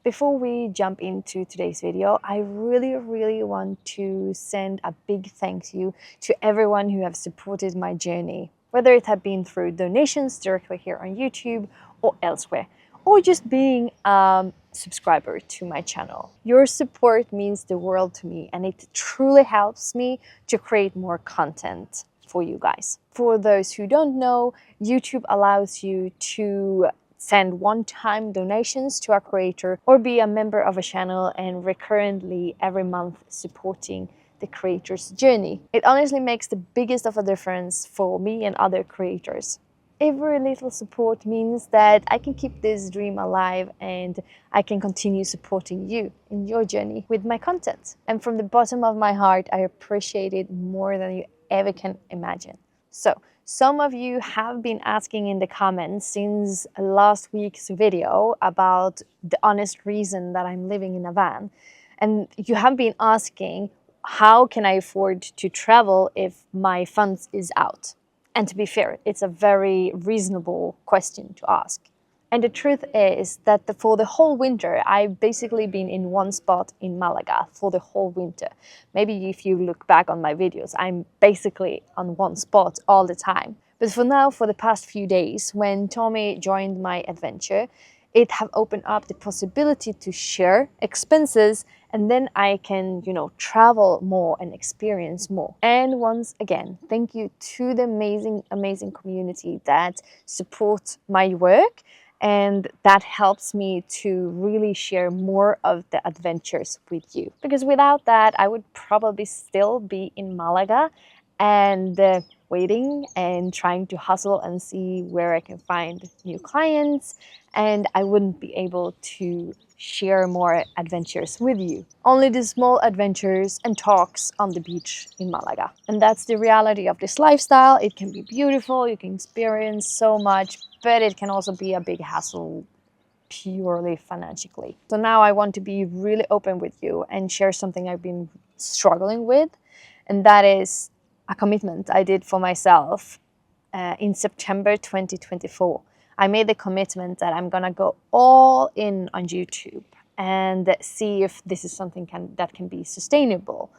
Before we jump into today's video, I really want to send a big thank you to everyone who have supported my journey, whether it have been through donations directly here on YouTube or elsewhere, or just being a subscriber to my channel. Your support means the world to me, and it truly helps me to create more content for you guys. For those who don't know, YouTube allows you to send one-time donations to a creator or be a member of a channel and recurrently every month supporting the creator's journey. It honestly makes the biggest of a difference for me and other creators. Every little support means that I can keep this dream alive and I can continue supporting you in your journey with my content. And from the bottom of my heart, I appreciate it more than you ever can imagine. So, some of you have been asking in the comments since last week's video about the honest reason that I'm living in a van. And you have been asking, how can I afford to travel if my funds is out? And to be fair, it's a very reasonable question to ask. And the truth is that for the whole winter, I've basically been in one spot in Malaga for the whole winter. Maybe if you look back on my videos, I'm basically on one spot all the time. But for now, for the past few days, when Tommy joined my adventure, it have opened up the possibility to share expenses, and then I can, travel more and experience more. And once again, thank you to the amazing community that supports my work, and that helps me to really share more of the adventures with you. Because without that, I would probably still be in Malaga and waiting and trying to hustle and see where I can find new clients, and I wouldn't be able to share more adventures with you. Only the small adventures and talks on the beach in Malaga. And that's the reality of this lifestyle. It can be beautiful, you can experience so much, but it can also be a big hassle purely financially. So now I want to be really open with you and share something I've been struggling with, and that is a commitment I did for myself in September 2024. I made the commitment that I'm gonna go all in on YouTube and see if this is something that can be sustainable.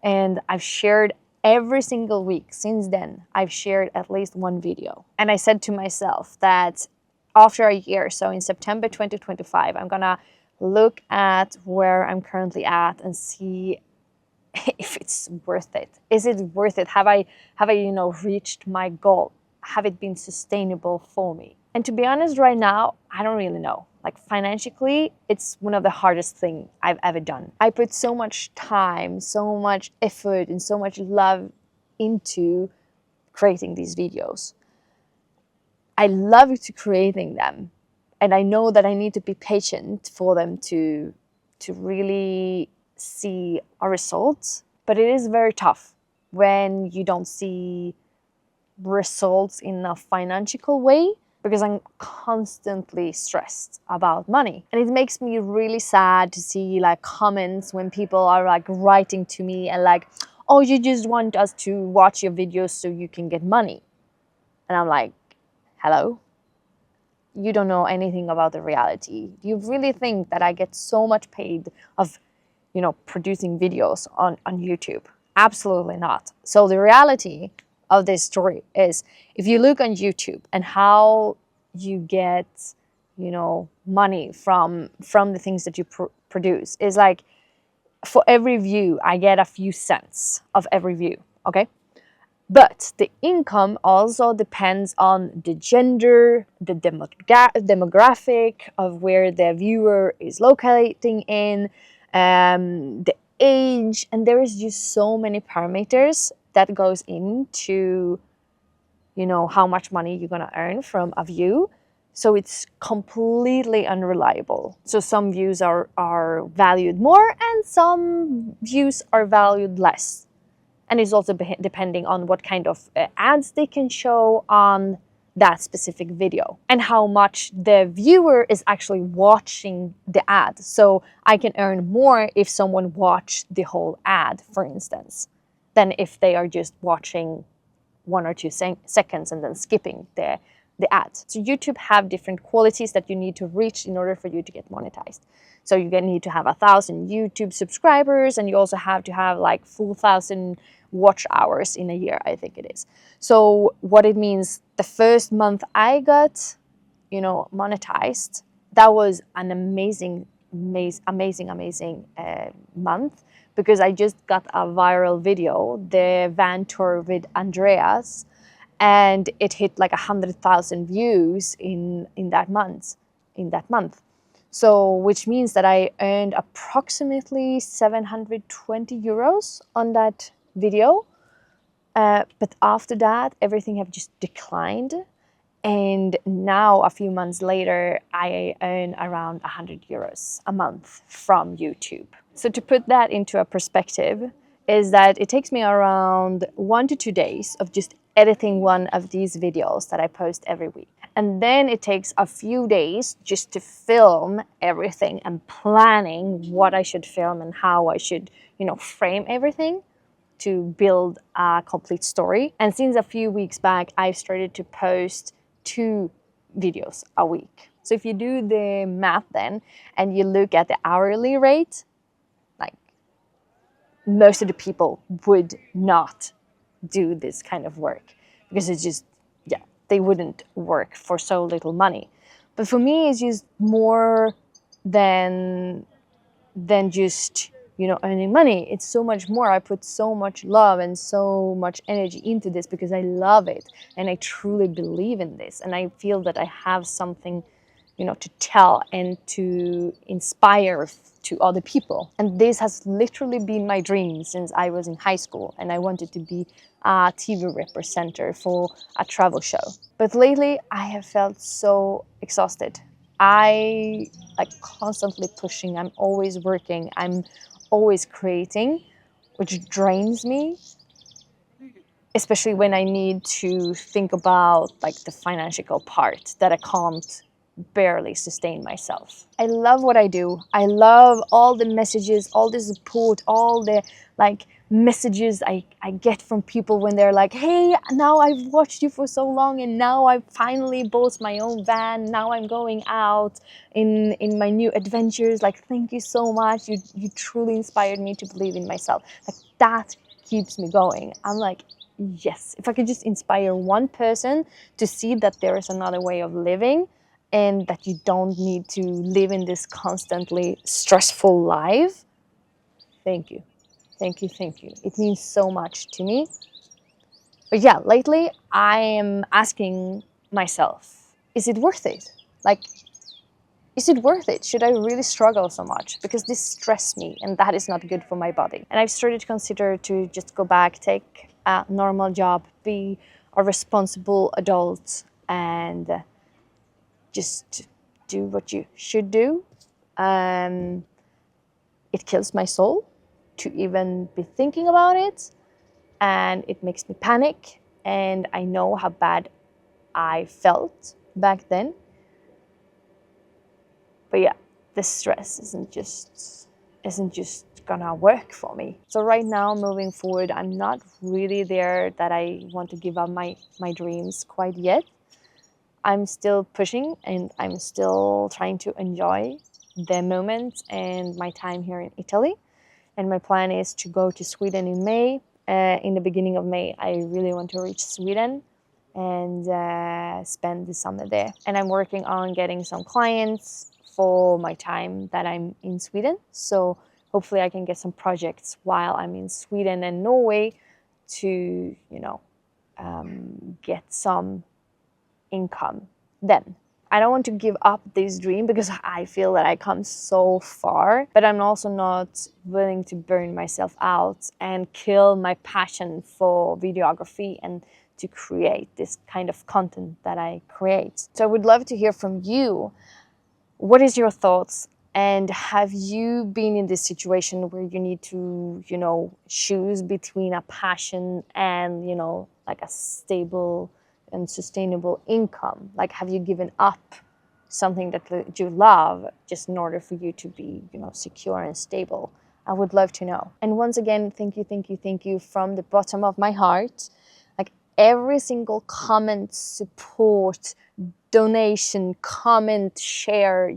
And I've shared every single week since then. I've shared at least one video. And I said to myself that after a year, so in September 2025, I'm gonna look at where I'm currently at and see if it's worth it. Is it worth it? Have I reached my goal? Have it been sustainable for me? And to be honest, right now, I don't really know. Like financially, it's one of the hardest things I've ever done. I put so much time, so much effort, and so much love into creating these videos. I love creating them, and I know that I need to be patient for them to really see a result, but it is very tough when you don't see results in a financial way, because I'm constantly stressed about money. And it makes me really sad to see comments when people are writing to me and oh, you just want us to watch your videos so you can get money. And I'm like, hello? You don't know anything about the reality. Do you really think that I get so much paid of producing videos on YouTube? Absolutely not. So the reality of this story is, if you look on YouTube and how you get, money from the things that you produce, is for every view, I get a few cents of every view, okay? But the income also depends on the gender, the demographic of where the viewer is locating in, the age, and there is just so many parameters that goes into how much money you're gonna earn from a view. So it's completely unreliable. So some views are valued more and some views are valued less. And it's also depending on what kind of ads they can show on that specific video and how much the viewer is actually watching the ad. So I can earn more if someone watched the whole ad, for instance, than if they are just watching 1 or 2 seconds and then skipping the the ads. So YouTube have different qualities that you need to reach in order for you to get monetized. So you need to have 1,000 YouTube subscribers, and you also have to have like 4,000 watch hours in a year, I think it is. So what it means, the first month I got, monetized, that was an amazing month, because I just got a viral video, the van tour with Andreas, and it hit like 100,000 views in that month. So, which means that I earned approximately 720 euros on that video. But after that, everything have just declined. And now, a few months later, I earn around 100 euros a month from YouTube. So to put that into a perspective, is that it takes me around 1 to 2 days of just editing one of these videos that I post every week. And then it takes a few days just to film everything and planning what I should film and how I should, frame everything to build a complete story. And since a few weeks back, I've started to post 2 videos a week. So if you do the math then, and you look at the hourly rate, like, most of the people would not do this kind of work, because it's just, they wouldn't work for so little money. But for me, it's just more than just, earning money. It's so much more. I put so much love and so much energy into this because I love it, and I truly believe in this, and I feel that I have something, to tell and to inspire to other people. And this has literally been my dream since I was in high school, and I wanted to be a TV representative for a travel show. But lately I have felt so exhausted. I constantly pushing, I'm always working, I'm always creating, which drains me, especially when I need to think about the financial part that I can't barely sustain myself. I love what I do. I love all the messages, all the support, all the messages I get from people when they're like, hey, now I've watched you for so long, and now I've finally bought my own van. Now I'm going out in my new adventures. Thank you so much. You truly inspired me to believe in myself. That keeps me going. I'm like, yes, if I could just inspire one person to see that there is another way of living, and that you don't need to live in this constantly stressful life. Thank you. Thank you. It means so much to me. But yeah, lately I am asking myself, is it worth it? Is it worth it? Should I really struggle so much? Because this stresses me, and that is not good for my body. And I've started to consider to just go back, take a normal job, be a responsible adult, and just do what you should do. It kills my soul to even be thinking about it, and it makes me panic, and I know how bad I felt back then. But yeah, the stress isn't just gonna work for me. So right now, moving forward, I'm not really there that I want to give up my dreams quite yet. I'm still pushing, and I'm still trying to enjoy the moment and my time here in Italy. And my plan is to go to Sweden in May. In the beginning of May, I really want to reach Sweden and spend the summer there. And I'm working on getting some clients for my time that I'm in Sweden. So hopefully I can get some projects while I'm in Sweden and Norway to, get some income then. I don't want to give up this dream because I feel that I come so far, but I'm also not willing to burn myself out and kill my passion for videography and to create this kind of content that I create. So I would love to hear from you. What is your thoughts? And have you been in this situation where you need to, choose between a passion and, a stable and sustainable income? Have you given up something that you love just in order for you to be, secure and stable? I would love to know. And once again, thank you from the bottom of my heart. every single comment, support, donation, comment, share,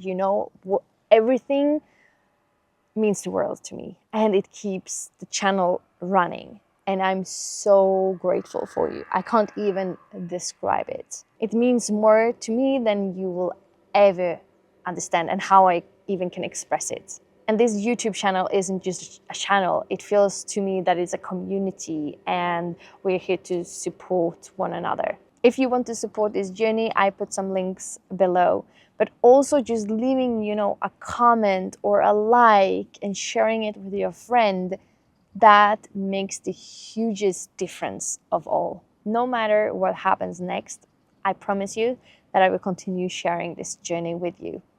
everything means the world to me, and it keeps the channel running. And I'm so grateful for you. I can't even describe it. It means more to me than you will ever understand, and how I even can express it. And this YouTube channel isn't just a channel. It feels to me that it's a community, and we're here to support one another. If you want to support this journey, I put some links below. But also just leaving, a comment or a like and sharing it with your friend, that makes the hugest difference of all. No matter what happens next, I promise you that I will continue sharing this journey with you.